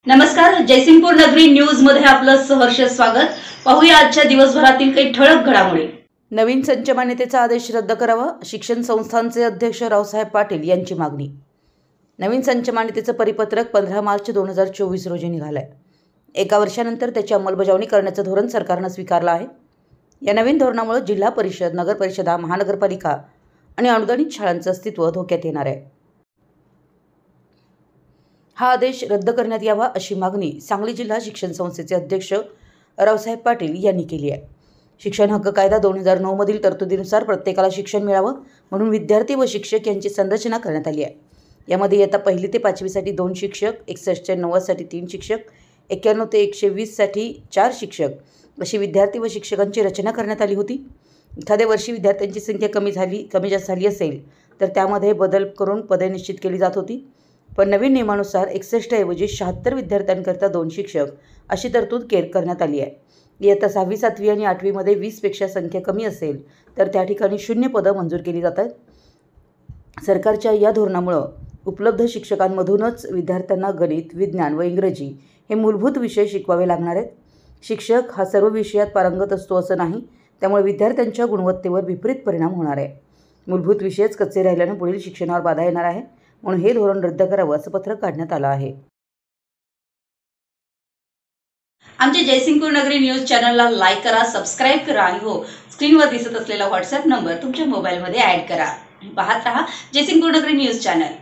नमस्कार, जयसिंगपूर नगरी न्यूज मध्ये आपलं सहर्ष स्वागत। पाहूया आजच्या दिवसभरातील काही ठळक घडामोडी। नवीन संच मान्यतेचा आदेश रद्द करावा, शिक्षण संस्थांचे अध्यक्ष रावसाहेब पाटील यांची मागणी। नवीन संच मान्यतेचं परिपत्रक 15 मार्च 2024 रोजी निघालंय। एका वर्षानंतर त्याची अंमलबजावणी करण्याचं धोरण सरकारनं स्वीकारलं आहे। या नवीन धोरणामुळे जिल्हा परिषद, नगर परिषदा, महानगरपालिका आणि अनुदानित शाळांचं अस्तित्व धोक्यात येणार आहे। हा आदेश रद्द करण्यात यावा अशी मागणी सांगली जिल्हा शिक्षण संस्थेचे अध्यक्ष रावसाहेब पाटील यांनी केली आहे। शिक्षण हक्क कायदा 2009 मधील तरतुदीनुसार प्रत्येकाला शिक्षण मिळावं म्हणून विद्यार्थी व शिक्षक यांची संरचना करण्यात आली आहे। यामध्ये इयत्ता 1ली ते 5वी साठी 2 शिक्षक, 61 ते 90 साठी 3 शिक्षक, 91 ते 120 साठी 4 शिक्षक अशी विद्यार्थी व शिक्षकांची रचना करण्यात आली होती। एखाद्या वर्षी विद्यार्थ्यांची संख्या कमी जास्त झाली असेल तर त्यामध्ये बदल करून पदे निश्चित केली जात होती। पण नवीन नियमानुसार 61 ऐवजी 76 विद्यार्थ्यांकरता 2 शिक्षक अशी तरतूद करण्यात आली आहे। इयत्ता 6वी, 7वी आणि 8वी मध्ये 20 पेक्षा संख्या कमी असेल तर त्या ठिकाणी 0 पदं मंजूर केली जातात। सरकारच्या या धोरणामुळे उपलब्ध शिक्षकांमधूनच विद्यार्थ्यांना गणित, विज्ञान व इंग्रजी हे मूलभूत विषय शिकवावे लागणार आहेत। शिक्षक हा सर्व विषयात पारंगत असतो असं नाही, त्यामुळे विद्यार्थ्यांच्या गुणवत्तेवर विपरीत परिणाम होणार आहे। मूलभूत विषयच कच्चे राहिल्याने पुढील शिक्षणावर बाधा येणार आहे, म्हणून हे धोरण रद्द करावं असं पत्रक काढण्यात आलं आहे। आमच्या जयसिंगपूर नगरी न्यूज चॅनलला लाईक करा, सबस्क्राइब करा आणि हो, स्क्रीनवर दिसत असलेला व्हॉट्सअप नंबर तुमच्या मोबाईलमध्ये ॲड करा। पाहत रहा जयसिंगपूर नगरी न्यूज चॅनल।